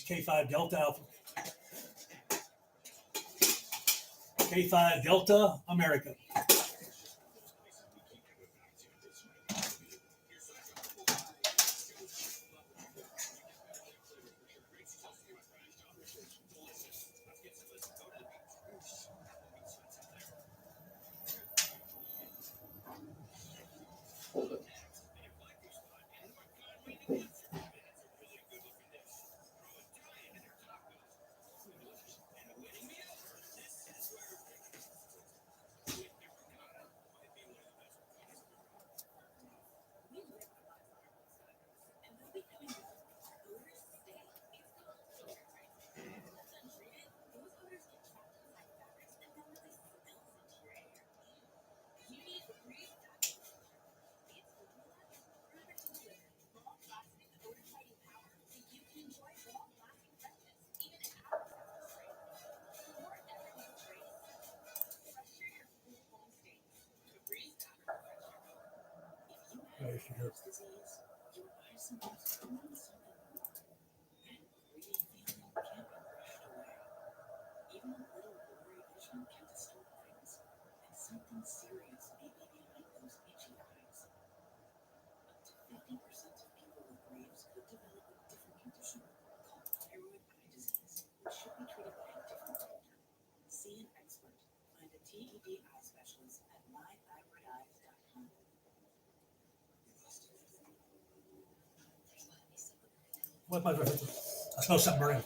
K5 Delta Alpha. K5 Delta America. What's my refrigerator? I smell something burning.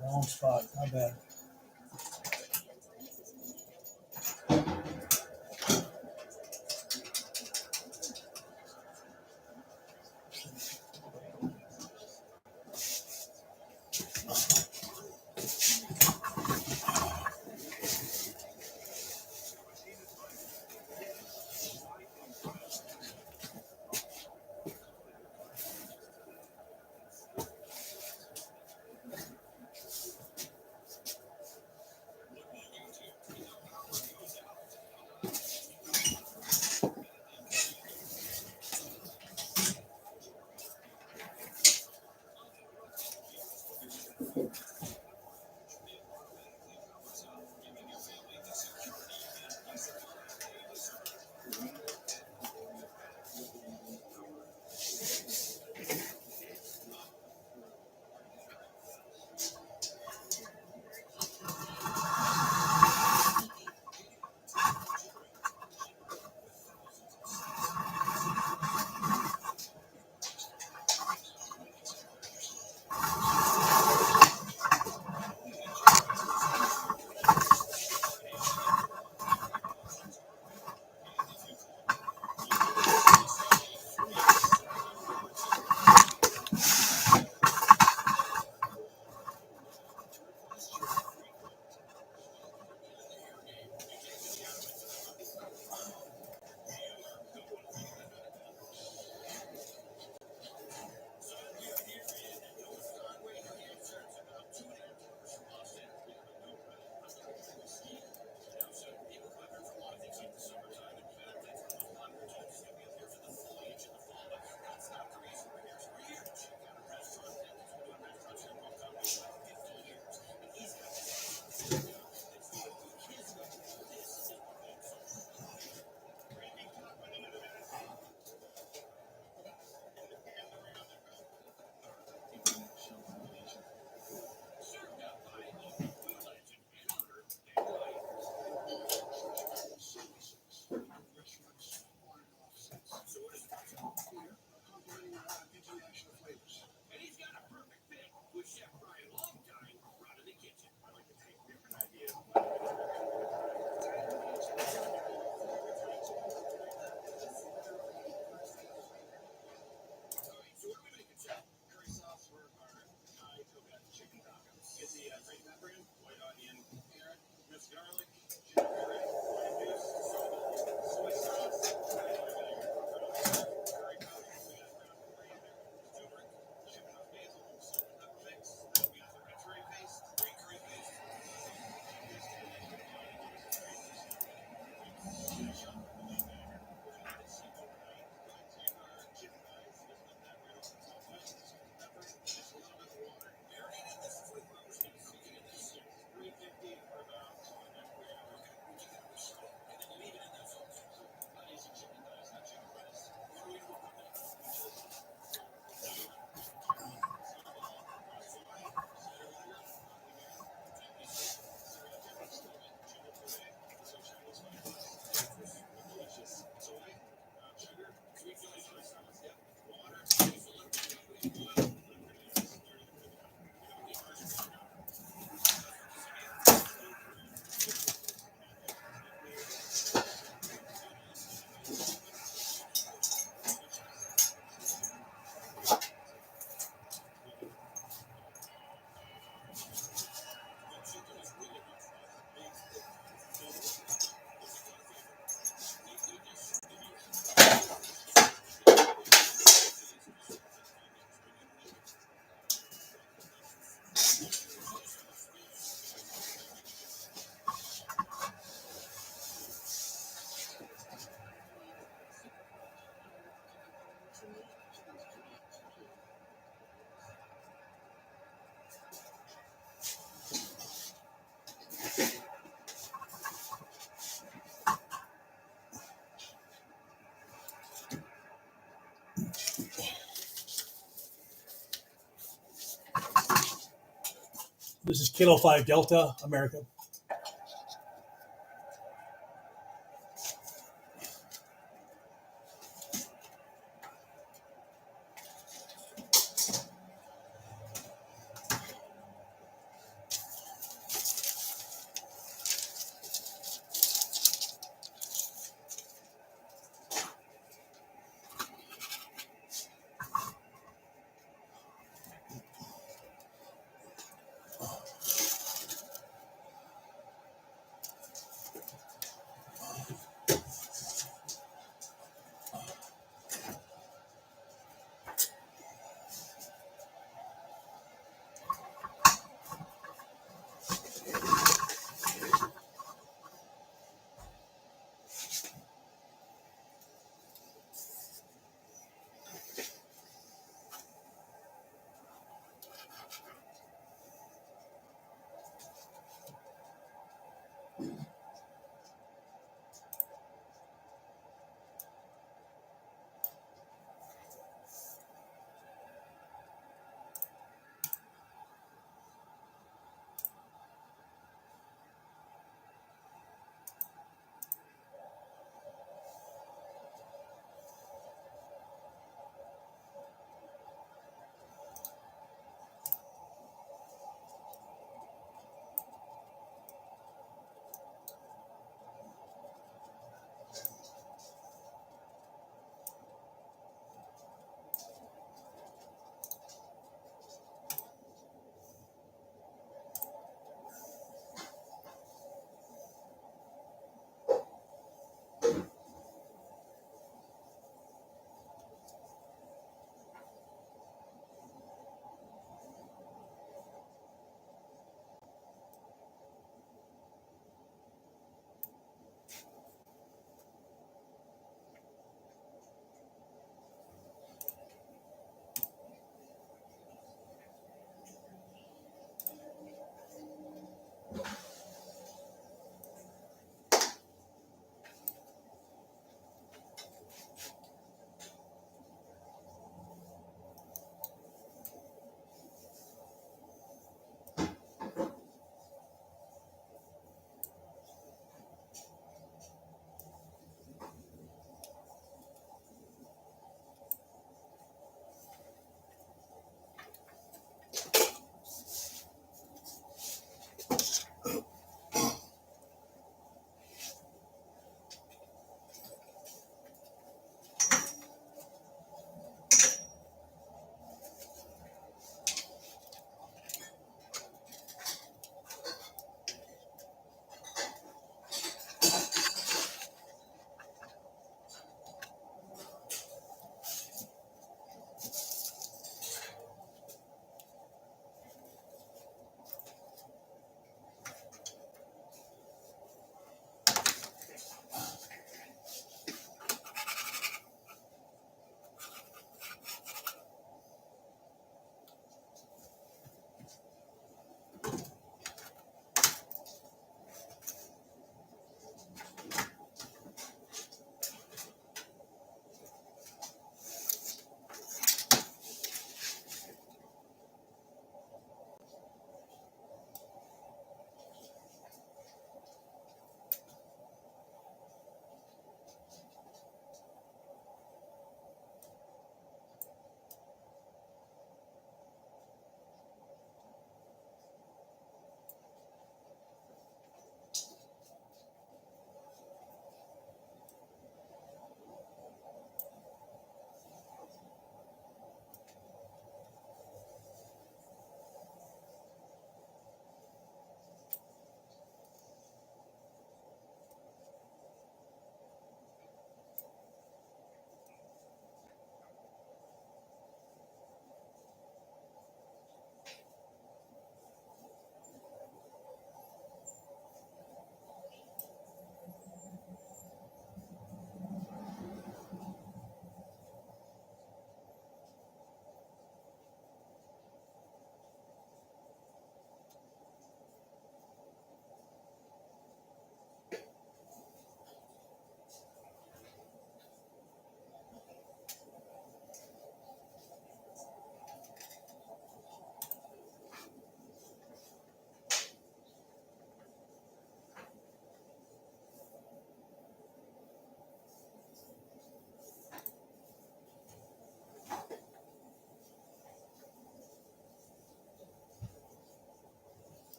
Wrong spot. My bad. This is Kilo 5 Delta, America.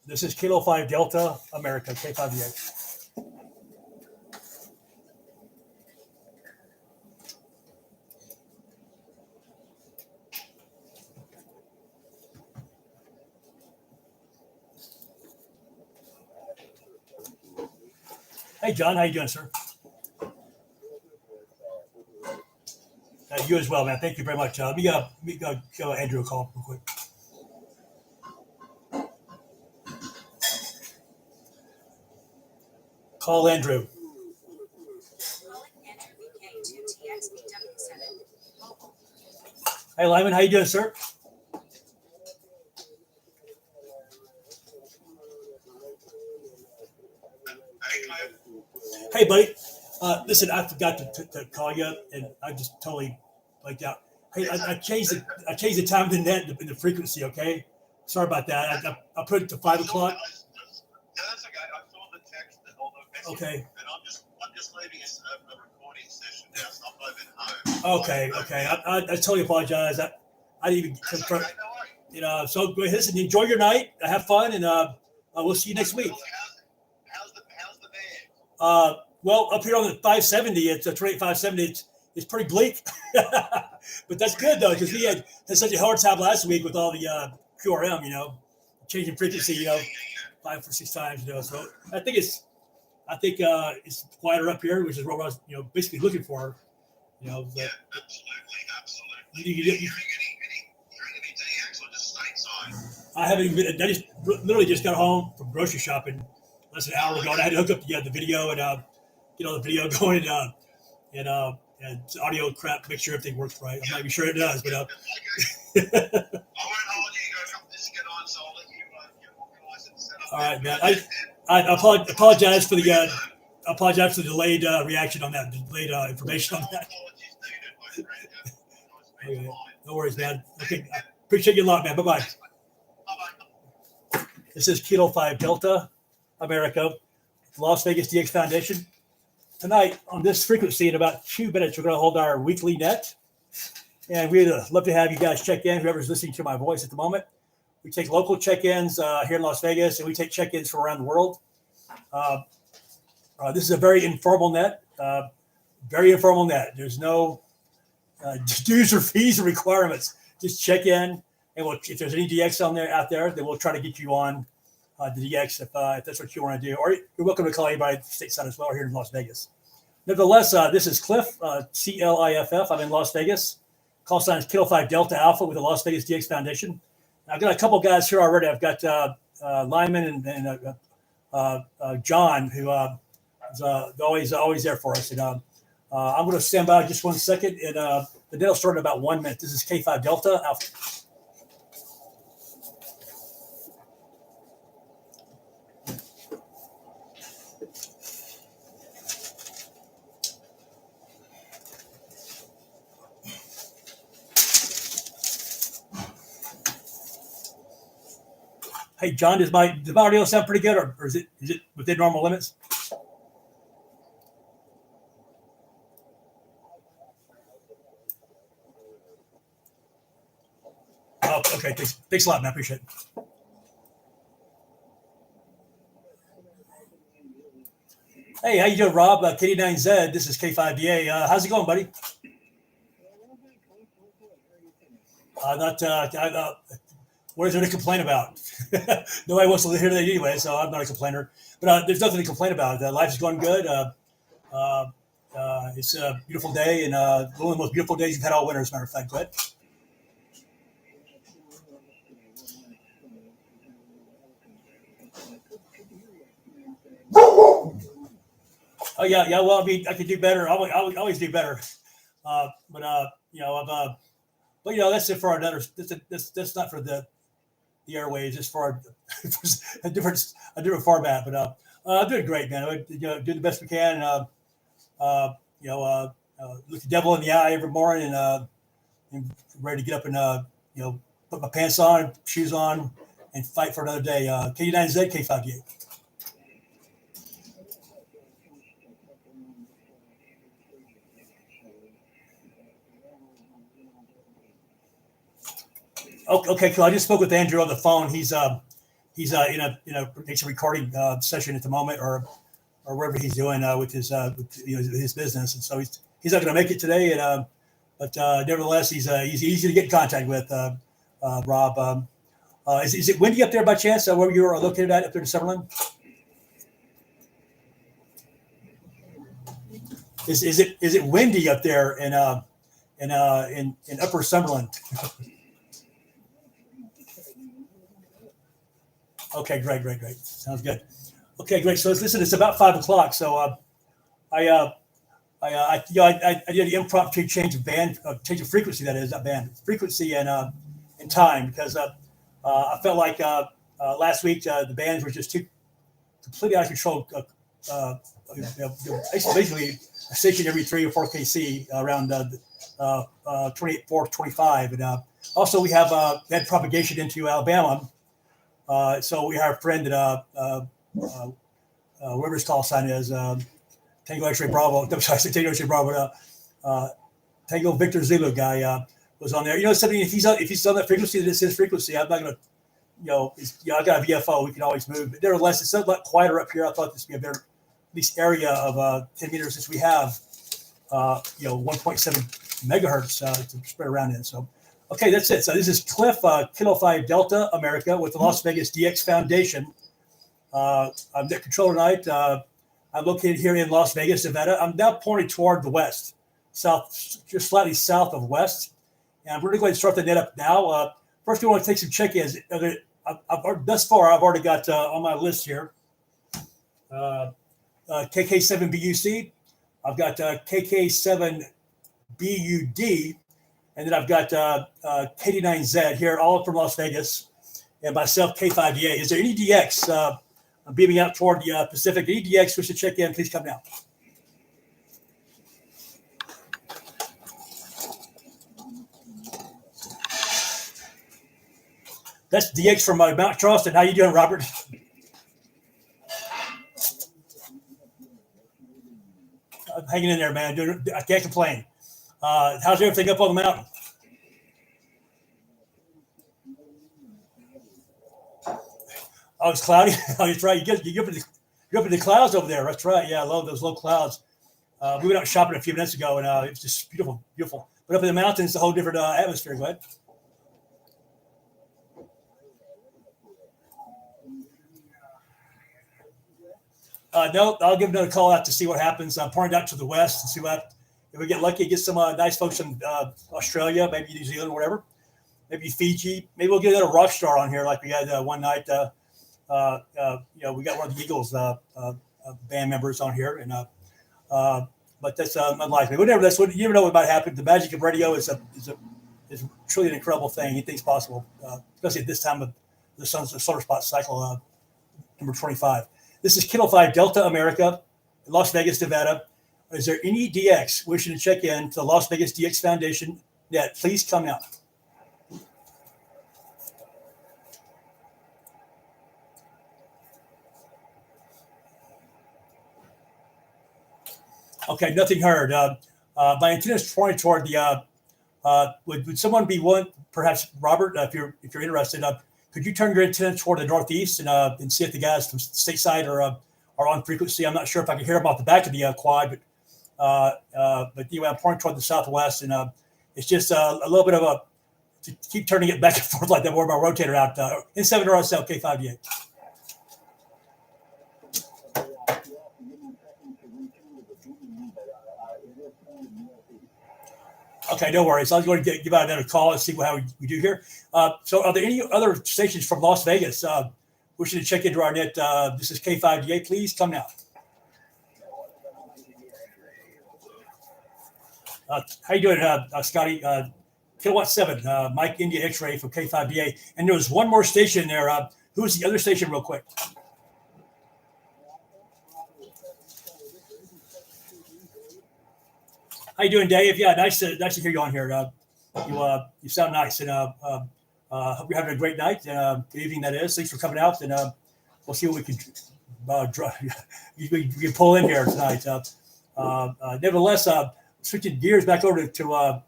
This is Kilo 5 Delta America, K5VA. Hey, John, how you doing, sir? You as well, man. Thank you very much. Let me go Andrew a call real quick. Call Andrew. Hey, Lyman, how you doing, sir? Hey, buddy. Listen, I forgot to call you, and I just totally blanked out. Hey, I changed the time of the net and the frequency. Okay, sorry about that. I put it to 5 o'clock. Yeah, that's okay. I saw the text and all the messages. Okay. And I'm just leaving a recording session now, so I'm not even home. Okay. I totally apologize. I didn't even That's confirm. okay, no worries. You know, so go ahead, listen, enjoy your night. Have fun, and we'll see you next week. How's the band? Well, up here on the 570, it's a 570. It's pretty bleak, but that's good though because we had such a hard time last week with all the QRM, changing frequency, 5 or 6 times, So I think it's quieter up here, which is what I was, basically looking for, Yeah, absolutely. You Hearing any DX or just stateside? I haven't even. I just literally just got home from grocery shopping less than an hour ago, and I had to hook up the video and get all the video going and audio crap, make sure everything works right. I'm not even sure it does, but I won't hold you. You got this to get on, so I'll let you get organized and set up. All right, man. I apologize for the delayed reaction on that, delayed information on that. Okay, no worries, man. Okay, I appreciate you a lot, man. Bye-bye. Bye-bye. This is Kilo 5 Delta America, Las Vegas DX Foundation. Tonight on this frequency, in about 2 minutes, we're going to hold our weekly net. And we'd love to have you guys check in, whoever's listening to my voice at the moment. We take local check-ins here in Las Vegas, and we take check-ins from around the world. This is a very informal net. There's no dues or fees or requirements. Just check in, and if there's any DX out there, then we'll try to get you on the DX if that's what you want to do. Or you're welcome to call anybody stateside as well here in Las Vegas. Nevertheless, this is Cliff, CLIFF. I'm in Las Vegas. Call sign is Kilo 5 Delta Alpha with the Las Vegas DX Foundation. I've got a couple guys here already. I've got Lyman and John, who is always there for us. And I'm going to stand by just 1 second, and the net will start in about 1 minute. This is K5 Delta Alpha. Hey, John, does my audio sound pretty good, or is it within normal limits? Oh, okay. Thanks a lot, man. I appreciate it. Hey, how you doing, Rob? KD9Z. This is K5DA. How's it going, buddy? What is there to complain about? Nobody wants to hear that anyway, so I'm not a complainer. But there's nothing to complain about. Life is going good. It's a beautiful day, and one of the most beautiful days you've had all winter, as a matter of fact. Go ahead. Oh yeah. Well, I mean, I could do better. I always do better. But that's it for another. That's not for the airwaves. It's for a different format. But I'm doing great, man. Doing the best we can. Look the devil in the eye every morning, and ready to get up and put my pants on, shoes on, and fight for another day. K9Z, K5D8. Okay, cool. I just spoke with Andrew on the phone. He's he's in a recording session at the moment, or wherever he's doing with his his business, and so he's not going to make it today. And but nevertheless, he's easy to get in contact with. Rob, is it windy up there by chance? Where you are located at up there in Summerlin? Is it windy up there in Upper Summerlin? Okay, great. Sounds good. Okay, great. So listen, it's about 5 o'clock. So I did an impromptu change of frequency. That is, not band frequency and time, because I felt like last week the bands were just too completely out of control. Basically a station every 3 or 4 kc around 24, 25, and also we have had propagation into Alabama. So we have a friend that whoever his call sign is, Tango X-ray Bravo. I'm sorry, Tango X-ray Bravo. Tango Victor Zulu guy was on there. Something, if he's on that frequency, that is his frequency. I'm not gonna, I got a VFO. We can always move, but nevertheless, it's a lot quieter up here. I thought this would be a better, at least area of 10 meters, since we have 1.7 megahertz to spread around in. So. Okay, that's it. So this is Cliff, Kilo 5 Delta America with the Las Vegas DX Foundation. I'm the controller tonight. I'm located here in Las Vegas, Nevada. I'm now pointing toward the west, south, just slightly south of west. And we're going to go ahead and start the net up now. First, we want to take some check-ins. Thus far, I've already got on my list here KK7BUC. I've got KK7BUD. And then I've got KD9Z here, all from Las Vegas, and myself, K5DA. Is there any DX? I'm beaming out toward the Pacific. Any DX wish to check in, please come now. That's DX from Mount Charleston. How you doing, Robert? I'm hanging in there, man. I can't complain. How's everything up on the mountain? Oh, it's cloudy. Oh, that's right. You're up in the clouds over there. That's right. Yeah, I love those low clouds. We went out shopping a few minutes ago, and it was just beautiful. But up in the mountains, it's a whole different atmosphere. Go ahead. No, I'll give another call out to see what happens. I'm pointing out to the west and see what. If we get lucky, get some nice folks from Australia, maybe New Zealand, or whatever, maybe Fiji. Maybe we'll get another rock star on here, like we had one night. We got one of the Eagles band members on here, and but that's unlikely. Whatever, you never know what might happen. The magic of radio is truly an incredible thing. Anything's possible, especially at this time of the solar spot cycle, number 25. This is Kilo 5 Delta America, Las Vegas, Nevada. Is there any DX wishing to check in to the Las Vegas DX Foundation net? Please come out. Okay, nothing heard. My antenna is pointing toward the. Would someone be willing, perhaps Robert, if you're interested, could you turn your antenna toward the northeast and see if the guys from stateside are on frequency? I'm not sure if I can hear them off the back of the quad, but anyway, I'm pointing toward the southwest, and it's just a little bit of to keep turning it back and forth like that. More of my rotator out in 7 RSL K5DA. Okay, no worries. I was going to give out another call and see how we do here. So, are there any other stations from Las Vegas wishing to check into our net? This is K5DA. Please come now. How you doing, Scotty? Kilowatt 7, Mike India X-ray from K5DA. And there was one more station there. Who was the other station, real quick? How you doing, Dave? Yeah, nice to hear you on here. You sound nice, and hope you're having a great night. Good evening, that is. Thanks for coming out, and we'll see what we can you can pull in here tonight. Nevertheless, switching gears back over to our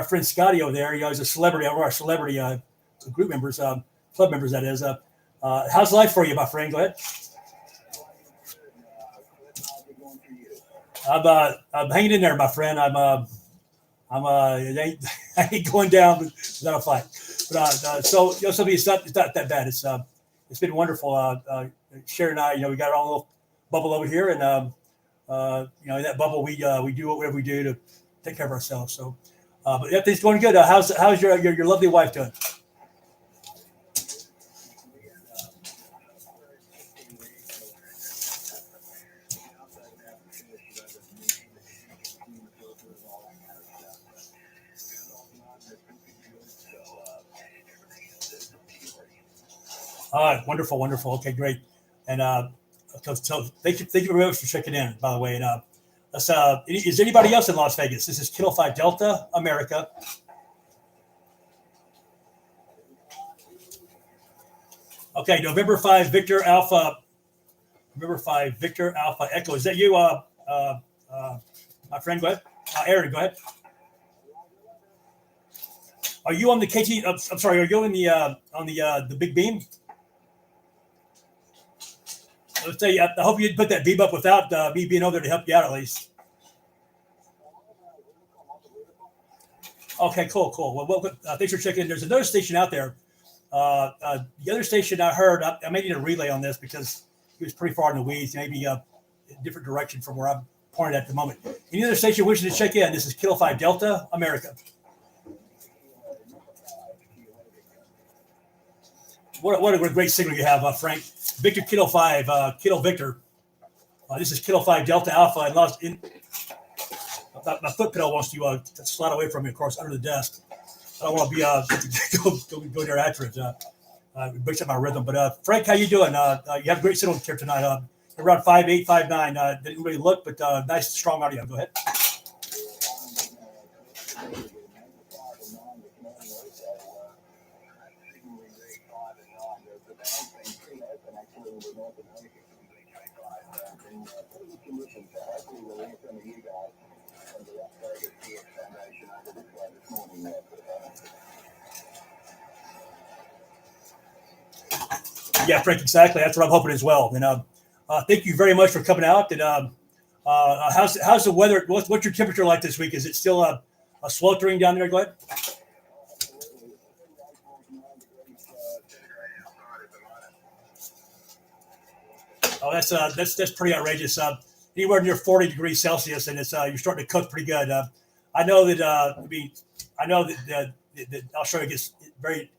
friend Scotty over there. He's a celebrity, one of our celebrity group members, club members, that is. How's life for you, my friend? Go ahead. I'm hanging in there, my friend. It ain't, I ain't going down without a fight. But so something it's not that bad. It's been wonderful. Sherry and I, we got our own little bubble over here, and in that bubble we do whatever we do to take care of ourselves. So, but everything's going good. How's your lovely wife doing? All right, wonderful, wonderful. Okay, great. And so thank you very much for checking in, by the way. And is anybody else in Las Vegas? This is Kilo 5 Delta America. Okay, November 5 Victor Alpha. November 5 Victor Alpha Echo. Is that you, my friend? Go ahead. Aaron, go ahead. Are you on the KT? I'm sorry. Are you in the on the big beam? Let's say I hope you put that beam up without me being over there to help you out at least. Okay, cool. Well, thanks for checking in. There's another station out there. The other station I heard, I may need a relay on this because he was pretty far in the weeds, maybe a different direction from where I'm pointed at the moment. Any other station wishing to check in? This is Kilo 5 Delta America. What a great signal you have, Frank. Victor Kilo 5, Kilo Victor. This is Kilo 5 Delta Alpha. And my foot pedal wants to slide away from me, of course, under the desk. I don't want to be go there after it. It breaks up my rhythm. But Frank, how you doing? You have a great signal here tonight. Around 5'8", 5'9". Didn't really look, but nice, strong audio. Go ahead. Yeah, Frank, exactly. That's what I'm hoping as well. And thank you very much for coming out. And how's the weather? What's your temperature like this week? Is it still a sweltering down there? Go ahead. Oh, that's pretty outrageous. Anywhere near 40 degrees Celsius, and it's you're starting to cook pretty good. I know that. I know that Australia gets very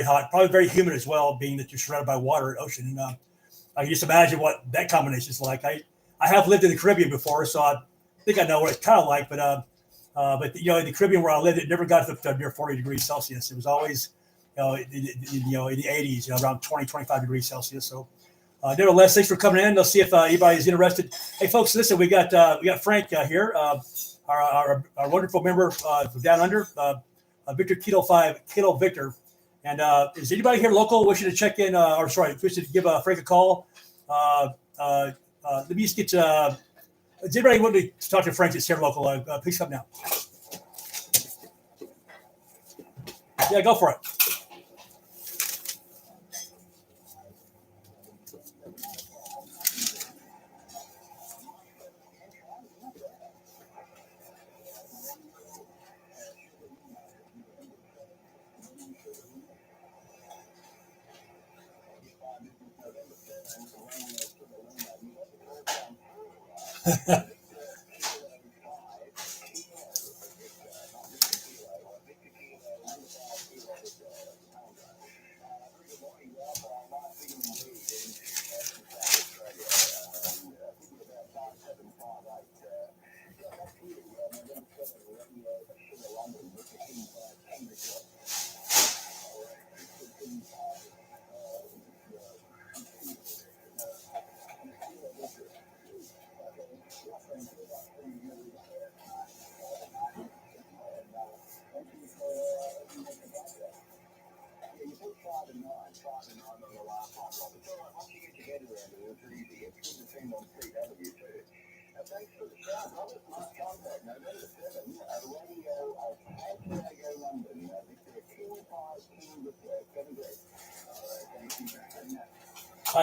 hot, probably very humid as well, being that you're surrounded by water and ocean. And I can just imagine what that combination is like. I have lived in the Caribbean before, so I think I know what it's kind of like. But in the Caribbean where I lived, it never got to near 40 degrees Celsius. It was always in the 80s, around 20, 25 degrees Celsius. So. Nevertheless, thanks for coming in. Let's see if anybody's interested. Hey, folks, listen, we got Frank here, our wonderful member from down under, Victor Kilo 5, Kilo Victor. And is anybody here local wishing to check in, wishing to give Frank a call? Let me just get does anybody want to talk to Frank that's here local? Please come now. Yeah, go for it.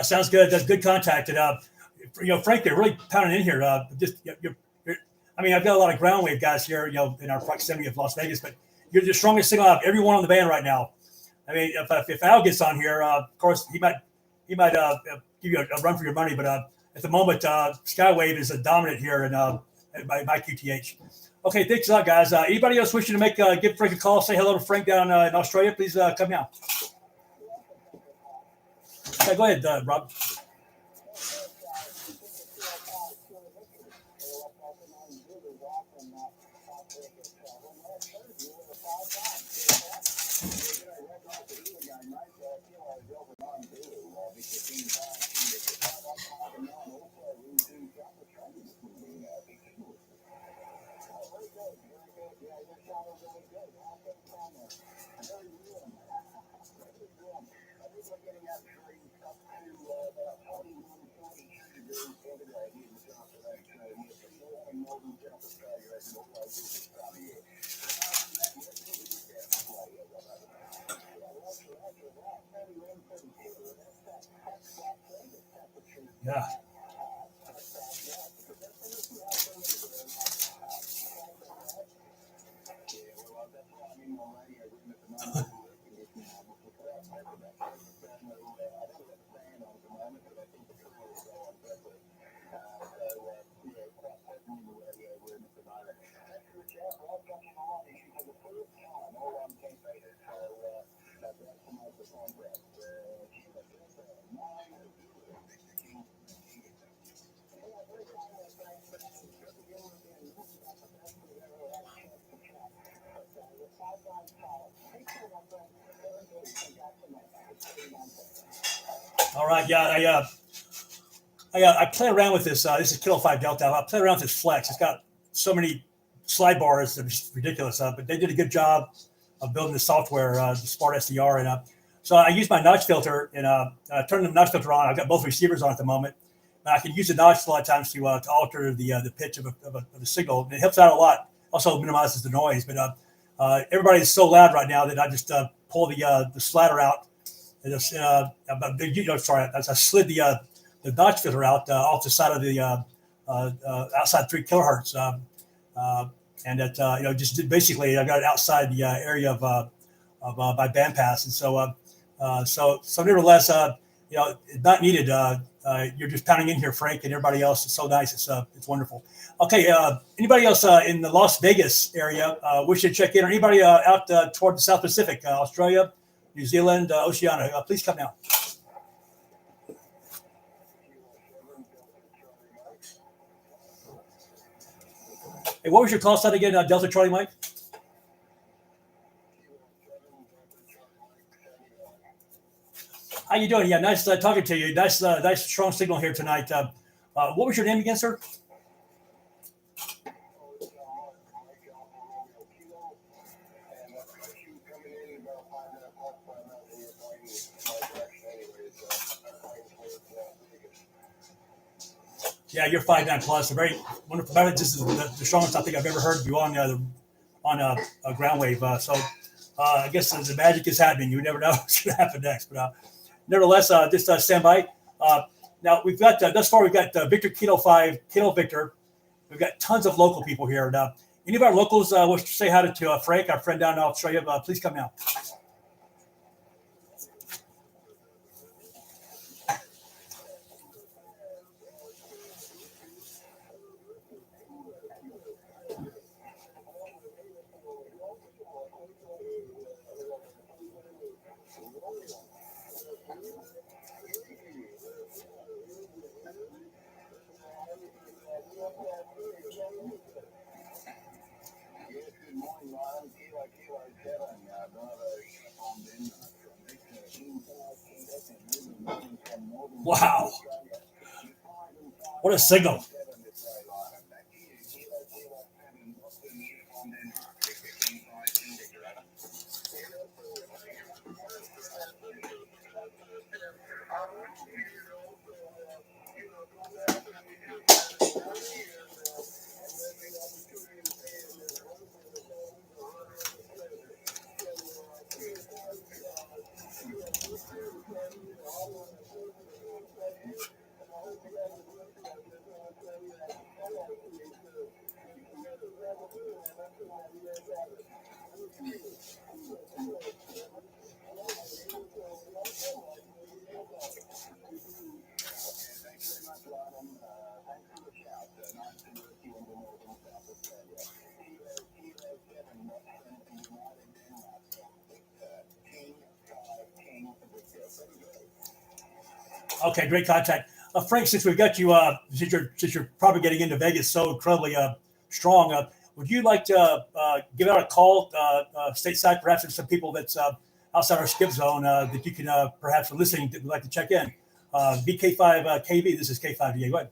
Sounds good. That's good contact. And Frank, they're really pounding in here. I mean, I've got a lot of ground wave guys here, in our proximity of Las Vegas, but you're the strongest signal out of everyone on the band right now. I mean, if Al gets on here, of course he might give you a run for your money, but at the moment, Skywave is a dominant here by QTH. Okay, thanks a lot, guys. Anybody else wishing to give Frank a call? Say hello to Frank down in Australia. Please come now. Okay, go ahead, Rob. Yeah. All right. Yeah. I play around with this. This is Kilo 5 Delta. I play around with this Flex. It's got so many slide bars that are just ridiculous. But they did a good job of building the software, the Smart SDR. And so I use my notch filter and I turn the notch filter on. I've got both receivers on at the moment. And I can use the notch a lot of times to alter the pitch of a signal. And it helps out a lot. Also minimizes the noise. But everybody is so loud right now that I just pull the slider out. And just, I slid the notch filter out off the side of the outside 3 kilohertz. And that just basically I got it outside the area of my bandpass, and so nevertheless, it's not needed. You're just pounding in here, Frank, and everybody else. It's so nice. It's wonderful. Okay, anybody else in the Las Vegas area wish to check in, or anybody out toward the South Pacific, Australia, New Zealand, Oceania? Please come now. Hey, what was your call sign again, Delta Charlie Mike? How you doing? Yeah, nice talking to you. Nice strong signal here tonight. What was your name again, sir? Yeah, you're 5'9" plus. A very wonderful. This is the strongest I think I've ever heard you on a ground wave. So I guess the magic is happening. You never know what's going to happen next. But nevertheless, just stand by. Now we've got thus far we've got Victor Kilo 5 Kilo Victor. We've got tons of local people here. Now, any of our locals wish to say hi to Frank, our friend down in Australia? Please come now. Wow. What a signal. Okay, great contact. Frank, since we've got you, since you're probably getting into Vegas so incredibly strong, would you like to give out a call stateside, perhaps to some people that's outside our skip zone that you can perhaps are listening that would like to check in? BK5 KV, this is K5DA. Go ahead.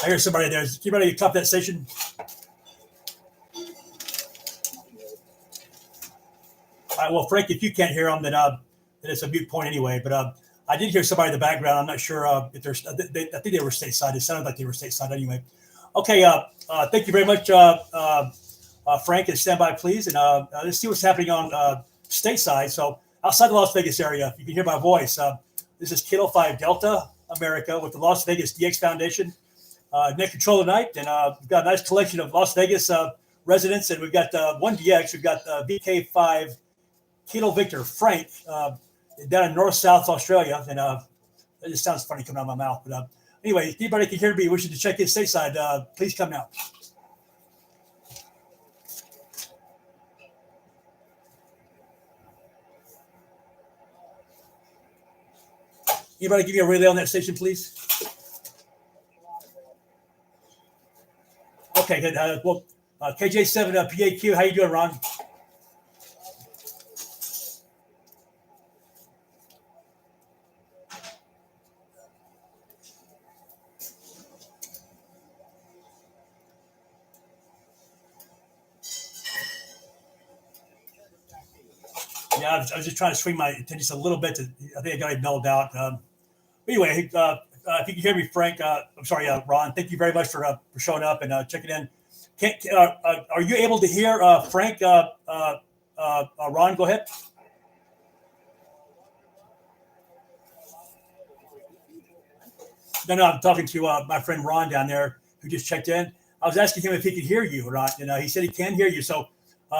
I hear somebody there. Is you ready to copy that station? All right, well, Frank, if you can't hear them, then it's a mute point anyway. But I did hear somebody in the background. I'm not sure if there's. I think they were stateside. It sounded like they were stateside anyway. Okay. Thank you very much, Frank, and stand by, please. And let's see what's happening on stateside. So outside the Las Vegas area, if you can hear my voice, this is Kilo 5 Delta America with the Las Vegas DX Foundation. Net control tonight, and we've got a nice collection of Las Vegas residents, and we've got one DX. We've got VK5 Kilo Victor Frank down in North South Australia, and it just sounds funny coming out of my mouth. But anyway, if anybody can hear me wishing to check in stateside, please come now. Anybody give me a relay on that station, please? Okay, good. Well, KJ7 PAQ, how you doing, Ron? Yeah, I was just trying to swing my attention just a little bit. I think I got it mellowed out. Anyway, if you can hear me, Frank, I'm sorry, Ron, thank you very much for showing up and checking in. Are you able to hear Frank? Ron, go ahead. No, I'm talking to my friend Ron down there who just checked in. I was asking him if he could hear you or not, and he said he can hear you. So,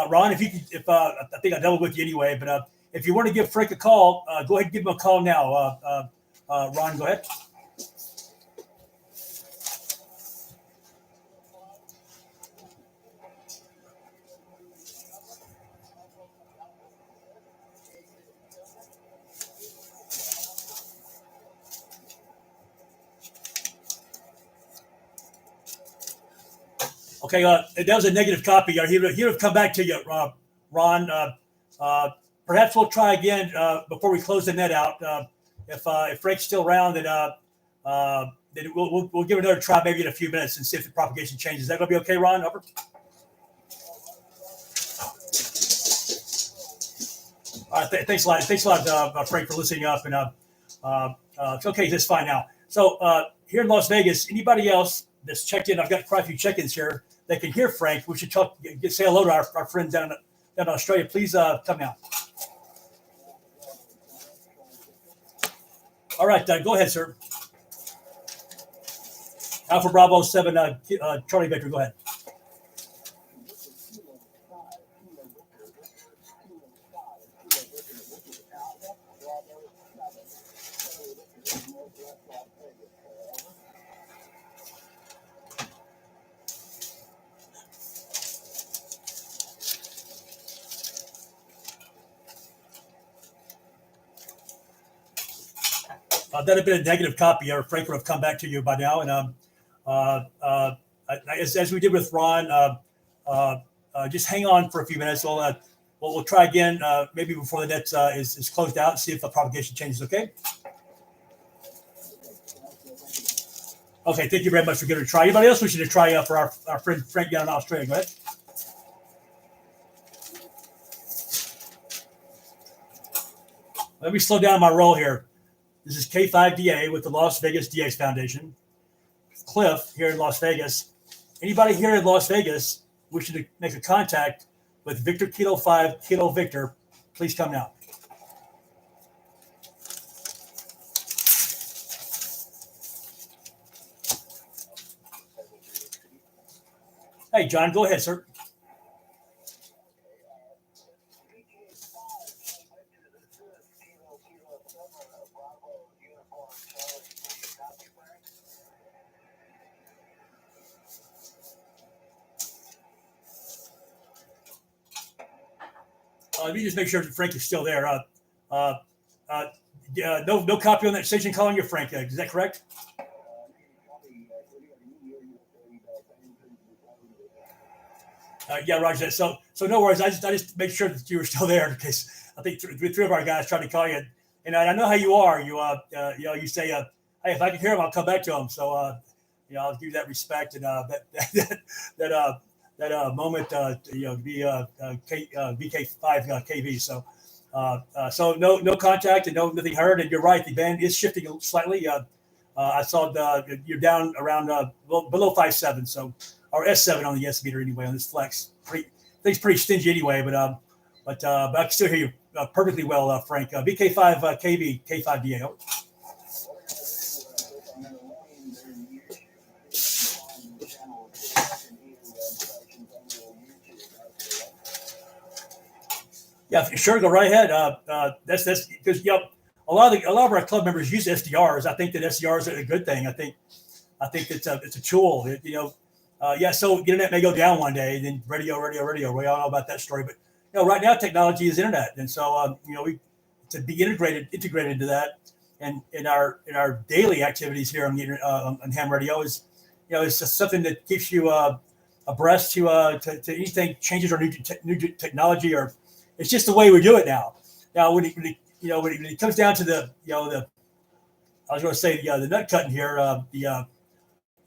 Ron, if you could, I think I doubled with you anyway, but if you want to give Frank a call, go ahead and give him a call now. Ron, go ahead. Okay, that was a negative copy. He would have come back to you, Ron. Perhaps we'll try again before we close the net out. If Frank's still around, then we'll give another try maybe in a few minutes and see if the propagation changes. Is that going to be okay, Ron? Over. All right, thanks a lot. Thanks a lot, Frank, for listening up. And it's okay. That's fine now. So here in Las Vegas, anybody else that's checked in? I've got quite a few check-ins here. They can hear Frank. We should say hello to our friends down in Australia. Please come now. All right, go ahead, sir. Alpha Bravo 7, Charlie Victor, go ahead. That had been a negative copy, or Frank would have come back to you by now. And as we did with Ron, just hang on for a few minutes. We'll try again, maybe before the net is closed out, and see if the propagation changes. Okay. Okay. Thank you very much for giving it a try. Anybody else wishing to try for our friend Frank down in Australia? Go ahead. Let me slow down my roll here. This is K5DA with the Las Vegas DX Foundation. Cliff here in Las Vegas. Anybody here in Las Vegas wishing to make a contact with Victor Kilo 5 Kilo Victor, please come now. Hey, John, go ahead, sir. Let me just make sure that Frank is still there. Uh, uh, no copy on that station calling you, Frank. Is that correct? Yeah, Roger. So no worries. I just make sure that you were still there in case I think three of our guys tried to call you, and I know how you are. You say, hey, if I can hear him, I'll come back to him. So I'll give you that respect and that moment. Be VK5 KV. So no contact and nothing heard. And you're right, the band is shifting slightly. I saw you're down around below 5.7. So or S7 on the S meter anyway on this flex. Thing's pretty stingy anyway, but I can still hear you perfectly well, Frank. VK5 KV K5DA. Yeah, sure. Go right ahead. That's because a lot of our club members use SDRs. I think that SDRs are a good thing. I think it's a tool. So the internet may go down one day, and then radio. We all know about that story. But right now technology is internet, and so we to be integrated into that, and in our daily activities here on the on ham radio is it's just something that keeps you abreast to anything changes or new technology, or it's just the way we do it now. Now when it comes down to the I was going to say the nut cutting here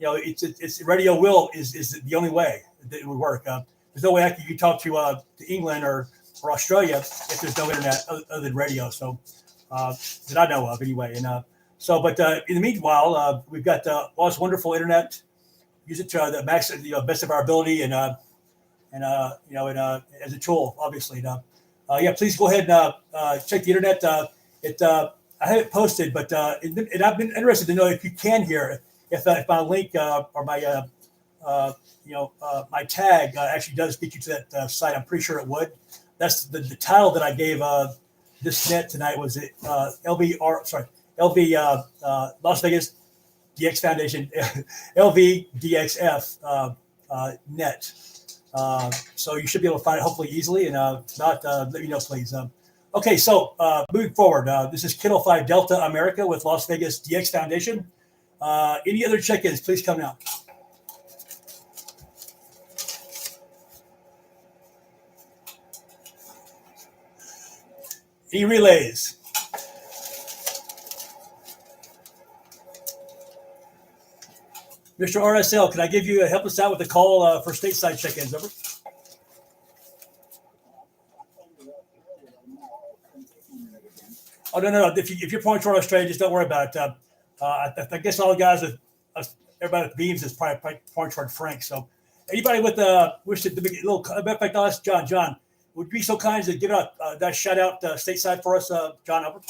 it's radio is the only way that it would work. There's no way you could talk to England or Australia if there's no internet other than radio. So that I know of anyway. And but in the meanwhile, we've got all this wonderful internet. Use it to the max, best of our ability, and as a tool, obviously. Please go ahead and check the internet. I have it posted, but and I've been interested to know if you can hear if my link or my my tag actually does get you to that site. I'm pretty sure it would. That's the title that I gave this net tonight was it LV Las Vegas DX Foundation LVDXF net. So you should be able to find it hopefully easily, and not let me know, please. Okay, so moving forward, this is Kilo 5 Delta America with Las Vegas DX Foundation. Any other check-ins, please come now. Any relays? Mr. RSL, can I give you help us out with the call for stateside check-ins? Over. Oh no! If you're pointing toward Australia, just don't worry about it. I guess all the guys with everybody with beams is probably pointing toward Frank. So anybody with wish to make a little matter of fact, I'll ask John, would you be so kind as to give out that shout out stateside for us, John? Over.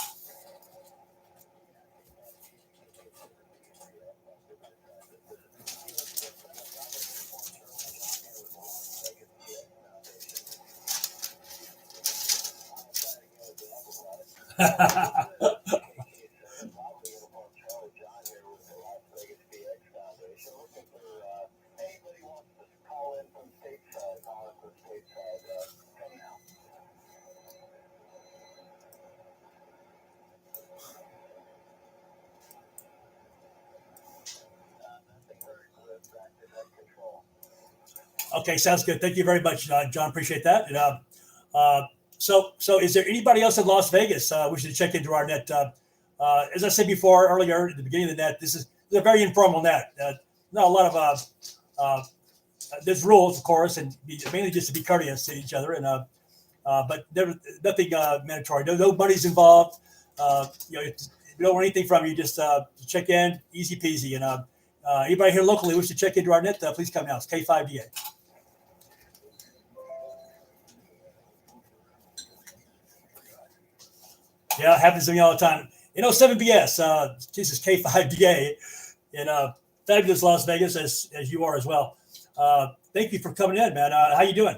Okay, sounds good. Thank you very much, John. Appreciate that. And, so is there anybody else in Las Vegas we should check into our net? As I said before earlier at the beginning of the net, this is a very informal net. Not a lot of there's rules, of course, and mainly just to be courteous to each other. And but there, nothing mandatory. No money's involved. If we don't want anything from you, just check in, easy peasy. And anybody here locally wish to check into our net, please come now. It's K5DA. Yeah, it happens to me all the time. 7BS, this is K5DA in fabulous Las Vegas, as you are as well. thank you for coming in, man. How you doing?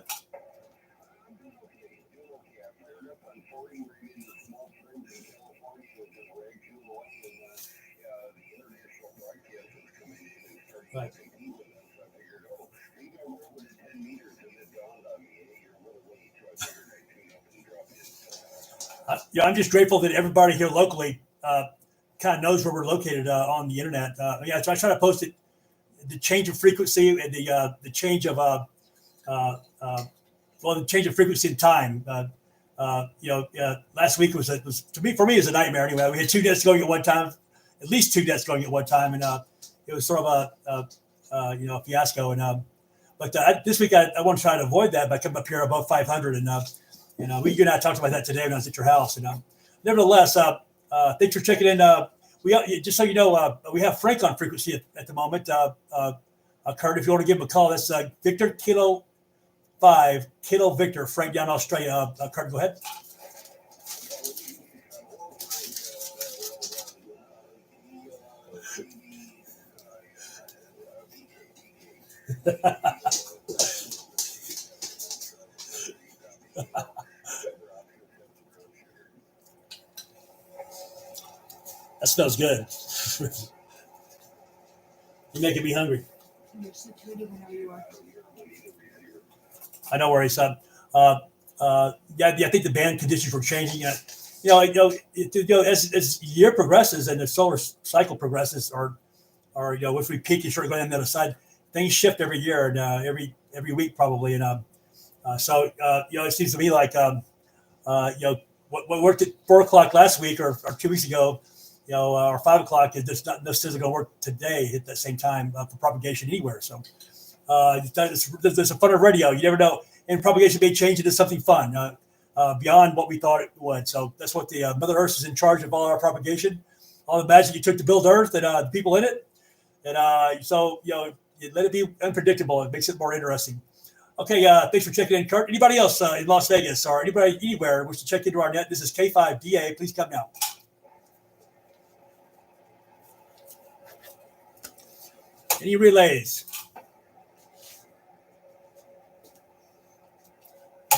Right. Yeah, I'm just grateful that everybody here locally kind of knows where we're located on the internet. Yeah, so I try to post it, the change of frequency and the change of the change of frequency and time. Last week was for me is a nightmare. Anyway, we had two nets going at one time, at least two nets going at one time, and it was sort of a fiasco. And but this week I want to try to avoid that by coming up here above 500. And you and I talked about that today when I was at your house. And nevertheless, thanks for checking in. Just so you know, we have Frank on frequency at the moment. Kurt, if you want to give him a call, that's Victor Kilo 5 Kilo Victor, Frank down Australia. Kurt, go ahead. That smells good. You're making me hungry. I know where he's at. Yeah, I think the band conditions were changing. As the year progresses and the solar cycle progresses, or if we peak and start going on the other side, things shift every year and every week probably. And so it seems to me like what worked at 4 o'clock last week or 2 weeks ago, or 5 o'clock is just not necessarily going to work today at the same time for propagation anywhere. So there's a fun of radio. You never know. And propagation may change into something fun beyond what we thought it would. So that's what the Mother Earth is in charge of all our propagation. All the magic you took to build Earth and the people in it. And so, you let it be unpredictable. It makes it more interesting. Okay, thanks for checking in, Kurt. Anybody else in Las Vegas or anybody anywhere wish to check into our net? This is K5DA. Please come now. Any relays?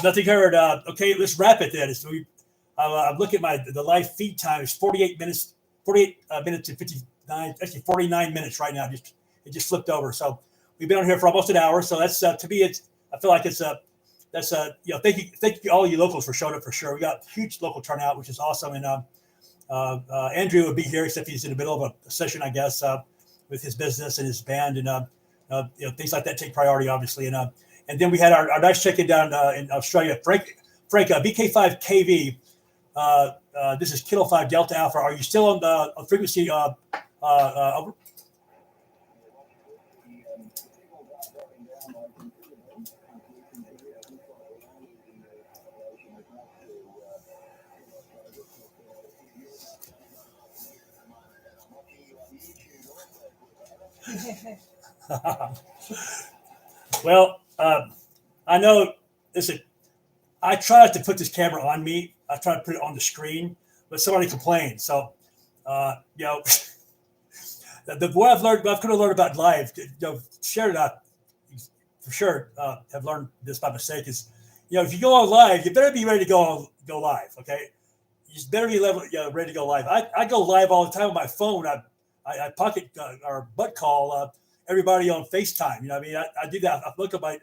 Nothing heard. Okay, let's wrap it then. I'm looking at the live feed time. It's 48 minutes and 59, actually 49 minutes right now. It just flipped over. So we've been on here for almost an hour. So that's to me, I feel like thank you all you locals for showing up for sure. We got huge local turnout, which is awesome. And Andrew would be here, except he's in the middle of a session, I guess, with his business and his band, and things like that take priority, obviously. And then we had our nice check-in down in Australia. Frank, BK5KV. This is Kilo 5 Delta Alpha. Are you still on the frequency? Over? Well, I know. Listen, I tried to put this camera on me. I tried to put it on the screen, but somebody complained. So, what I've learned about live, shared it out for sure. Have learned this by mistake is, if you go on live, you better be ready to go live. Okay, you just better be ready to go live. I go live all the time on my phone. I pocket or butt call everybody on FaceTime. I do that. I look at my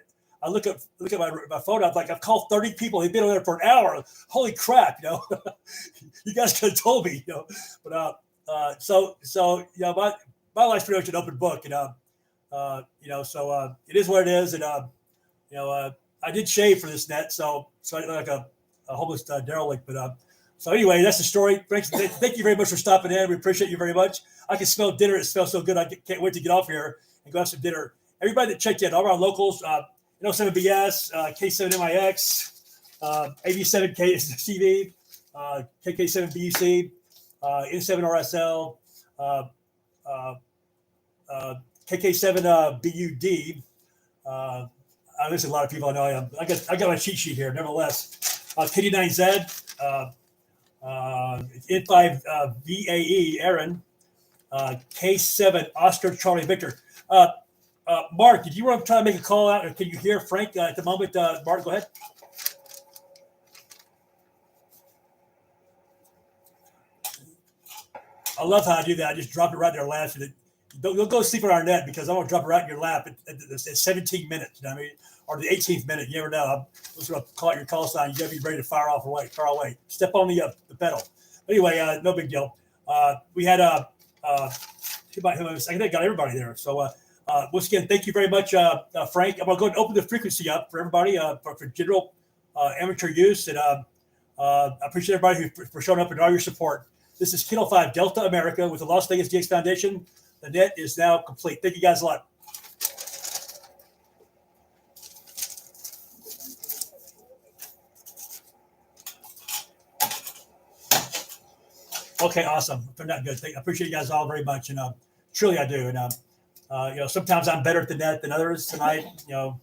phone. I've called 30 people. They've been on there for an hour. Holy crap! You guys could have told me. But my life's pretty much an open book. So it is what it is. And I did shave for this net, so I look like a homeless derelict. But so anyway, that's the story. Thank you very much for stopping in. We appreciate you very much. I can smell dinner. It smells so good. I can't wait to get off here and go have some dinner. Everybody that checked in, all our locals, 7BS, K7MIX, AB7KCV, KK7BUC, N7RSL, KK7BUD. There's a lot of people I know. I got my cheat sheet here. Nevertheless, KD9Z, N5VAE, Aaron, K7 Oscar Charlie Victor. Mark, did you want to try to make a call out? Or can you hear Frank at the moment? Mark, go ahead. I love how I do that. I just drop it right in their lap. So don't go sleep on our net because I'm going to drop it right in your lap at 17 minutes. You know what I mean? Or the 18th minute. You never know. I'm just going to call out your call sign. You got to be ready to fire away. Step on the pedal. Anyway, no big deal. We had I think I got everybody there. So once again, thank you very much, Frank. I'm going to go and open the frequency up for everybody for general amateur use. And I appreciate everybody for showing up and all your support. This is Kilo 5 Delta America with the Las Vegas DX Foundation. The net is now complete. Thank you guys a lot. Okay, awesome. Turned out good. I appreciate you guys all very much, and truly I do. And sometimes I'm better at the net than others. Tonight, I'm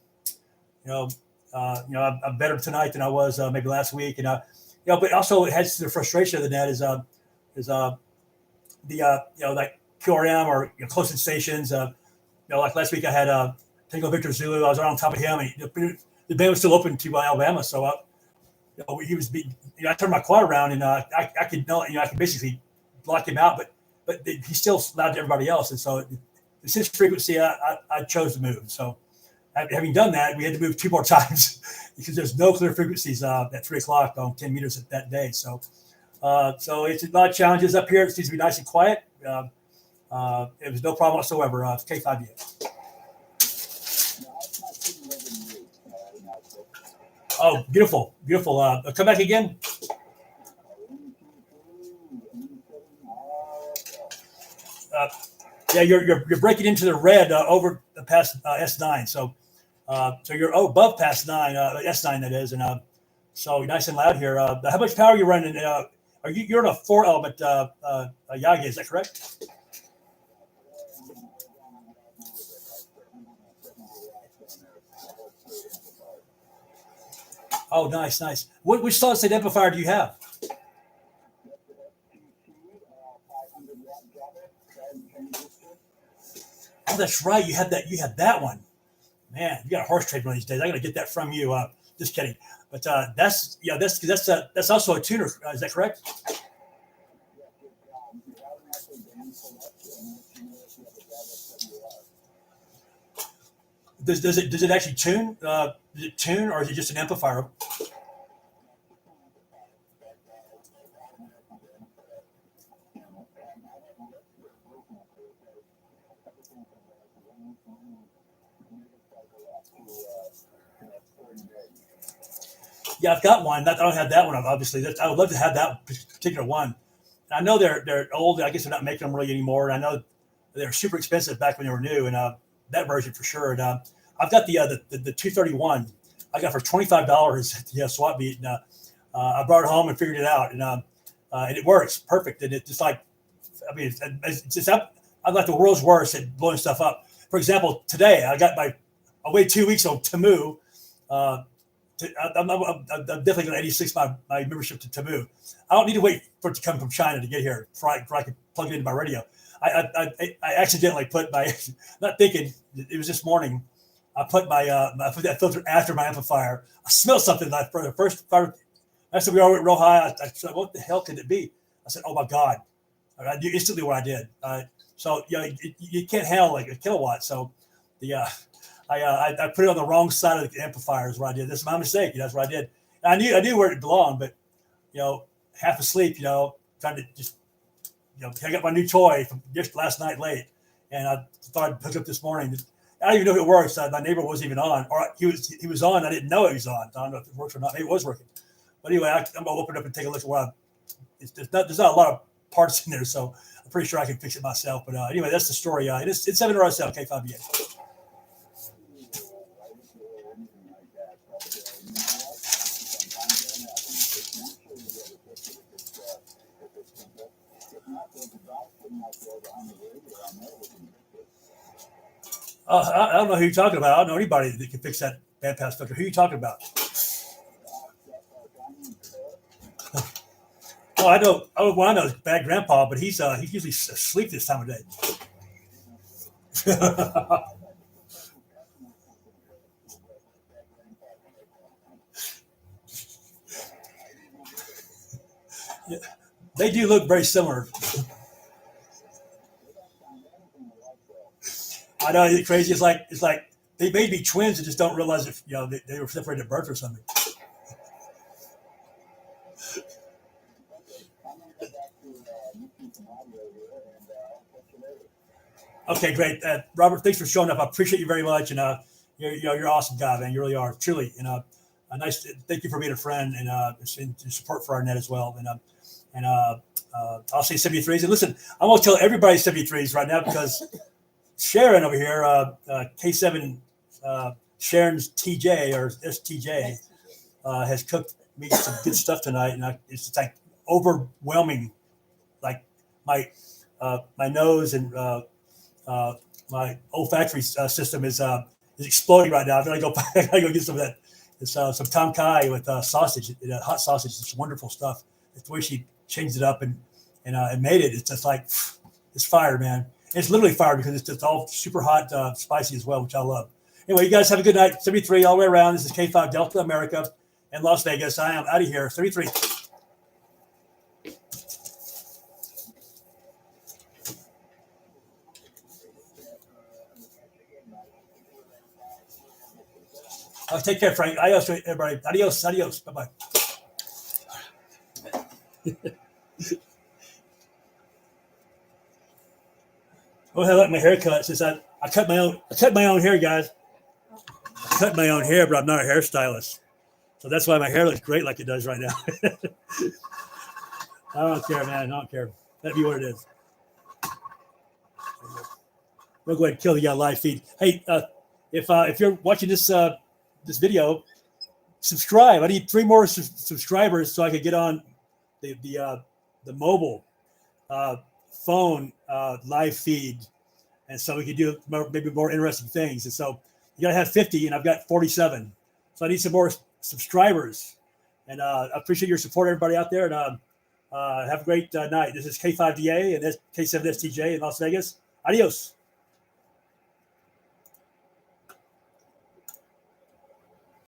better tonight than I was maybe last week, and but also it has the frustration of the net is like QRM or close-in stations. Like last week I had Tango Victor Zulu. I was right on top of him. And the band was still open to Alabama, so he was. I turned my quad around and I could basically block him out, but he's still loud to everybody else. And so it's his frequency. I chose to move. So having done that, we had to move 2 more times because there's no clear frequencies at 3 o'clock on 10 meters that day. So it's a lot of challenges up here. It seems to be nice and quiet. It was no problem whatsoever. It's K5DX. Oh, beautiful. Come back again. You're breaking into the red over the past S9. So you're above past 9, S9 that is, and so you're nice and loud here. How much power are you running? You're in a 4-element Yagi? Is that correct? Oh, nice. Which solid state amplifier do you have? Oh, that's right. You had that one. Man, you got a horse trade one of these days. I got to get that from you. Just kidding. But that's also a tuner. Is that correct? Does it actually tune? Does it tune, or is it just an amplifier? Yeah, I've got one. I don't have that one. Obviously, I would love to have that particular one. I know they're old. I guess they're not making them really anymore. And I know they're super expensive back when they were new, and that version for sure. And I've got the 231. I got for $25 at the swap meet, and I brought it home and figured it out, and it works perfect. And it's just like, I'm like the world's worst at blowing stuff up. For example, today I waited 2 weeks on Tamu. I'm definitely going to 86 my membership to Tamu. I don't need to wait for it to come from China to get here before I can plug it into my radio. I accidentally put my, not thinking, it was this morning, I put I put that filter after my amplifier. I smelled something for the first fire. I said we all went real high. I said, what the hell could it be? I said, oh my God. I knew instantly what I did. So you can't handle like a kilowatt. So I put it on the wrong side of the amplifier is what I did. That's my mistake. That's what I did. And I knew where it belonged, but half asleep, trying to just I got my new toy from just last night late, and I thought I'd hook up this morning. I don't even know if it works. My neighbor wasn't even on, or he was on. I didn't know he was on. I don't know if it works or not. Maybe it was working. But anyway, I'm gonna open it up and take a look at what there's not a lot of parts in there, so I'm pretty sure I can fix it myself. But anyway, that's the story. It's 7 RSL K5DX. I don't know who you're talking about. I don't know anybody that can fix that bandpass filter. Who are you talking about? Oh, I know. Oh, well, I know it's Bad Grandpa, but he's usually asleep this time of day. They do look very similar. I know it's crazy. It's like they may be twins and just don't realize if they were separated at birth or something. Okay, great, Robert. Thanks for showing up. I appreciate you very much, and you're an awesome guy, man. You really are, truly. And a nice. Thank you for being a friend and support for our net as well. And I'll say 73s. And listen, I'm gonna tell everybody 73s right now because Sharon over here, K7, Sharon's TJ or STJ, has cooked me some good stuff tonight, and it's like overwhelming. Like my nose and my olfactory system is exploding right now. I gotta go get some of that. It's some tom kai with sausage, hot sausage. It's wonderful stuff. It's the way she changed it up and made it. It's just like it's fire, man. It's literally fire because it's just all super hot, spicy as well, which I love. Anyway, you guys have a good night. 73 all the way around. This is K5 Delta America in Las Vegas. I am out of here. 33. Take care, Frank. Adios, everybody. Adios. Adios. Bye-bye. Oh, I like my haircut since I cut my own hair, guys. I cut my own hair, but I'm not a hairstylist. So that's why my hair looks great like it does right now. I don't care, man. I don't care. That'd be what it is. We'll go ahead and kill the live feed. Hey, if you're watching this video, subscribe. I need 3 more subscribers so I could get on the mobile phone live feed, and so we could do maybe more interesting things. And so you gotta have 50, and I've got 47, so I need some more subscribers. And I appreciate your support, everybody out there. And have a great night. This is K5DA and K7STJ in Las Vegas. Adios.